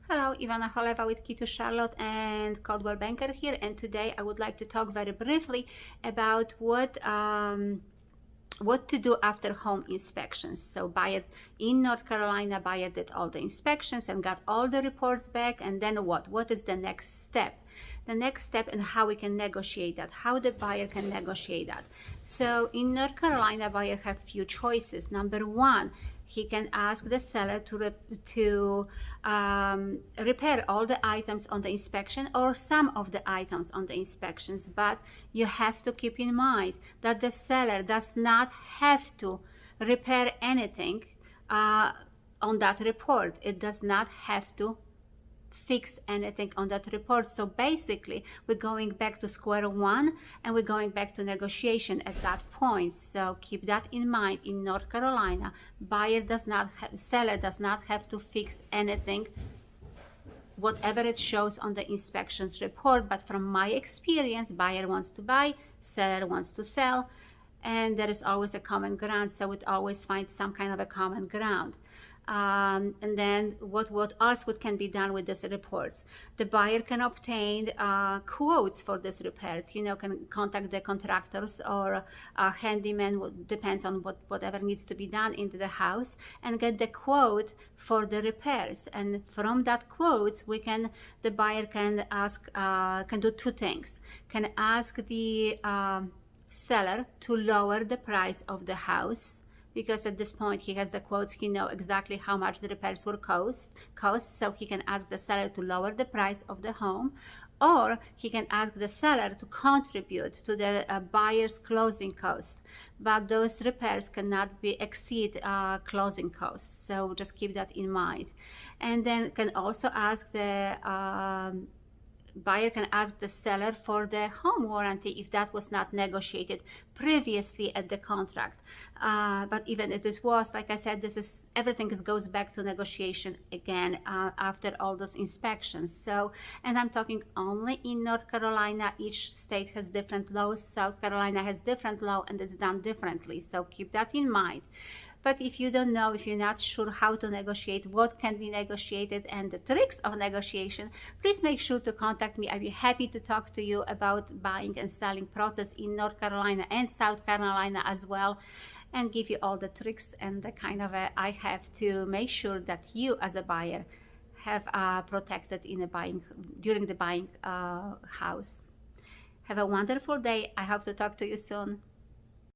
Hello, Ivana Holeva with Key to Charlotte and Coldwell Banker here, and today I would like to talk very briefly about what to do after home inspections. So buyer in North Carolina, buyer did all the inspections and got all the reports back, and then what is the next step? The next step and how we can negotiate that, how the buyer can negotiate that. So in North Carolina, buyer have few choices. Number one, he can ask the seller to repair all the items on the inspection or some of the items on the inspections, but you have to keep in mind that the seller does not have to repair anything on that report. It does not have to fix anything on that report. So basically we're going back to square one and we're going back to negotiation at that point. So keep that in mind. In North Carolina, seller does not have to fix anything, whatever it shows on the inspections report. But from my experience, buyer wants to buy, seller wants to sell, and there is always a common ground, so it always finds some kind of a common ground. And then what else can be done with these reports? The buyer can obtain quotes for these repairs. Can contact the contractors or handyman, depends on whatever needs to be done into the house, and get the quote for the repairs. And from that quotes, the buyer can ask, can do two things. Can ask the seller to lower the price of the house, because at this point he has the quotes, he knows exactly how much the repairs will cost, so he can ask the seller to lower the price of the home, or he can ask the seller to contribute to the buyer's closing cost, but those repairs cannot exceed closing costs, so just keep that in mind. And then can also ask the buyer can ask the seller for the home warranty if that was not negotiated previously at the contract. But even if it was, like I said, everything goes back to negotiation again after all those inspections. So, and I'm talking only in North Carolina. Each state has different laws. South Carolina has different law, and it's done differently. So keep that in mind. But if you don't know, if you're not sure how to negotiate, what can be negotiated, and the tricks of negotiation, please make sure to contact me. I'd be happy to talk to you about buying and selling process in North Carolina and South Carolina as well, and give you all the tricks and the kind of I have to make sure that you as a buyer have protected during the buying house. Have a wonderful day. I hope to talk to you soon.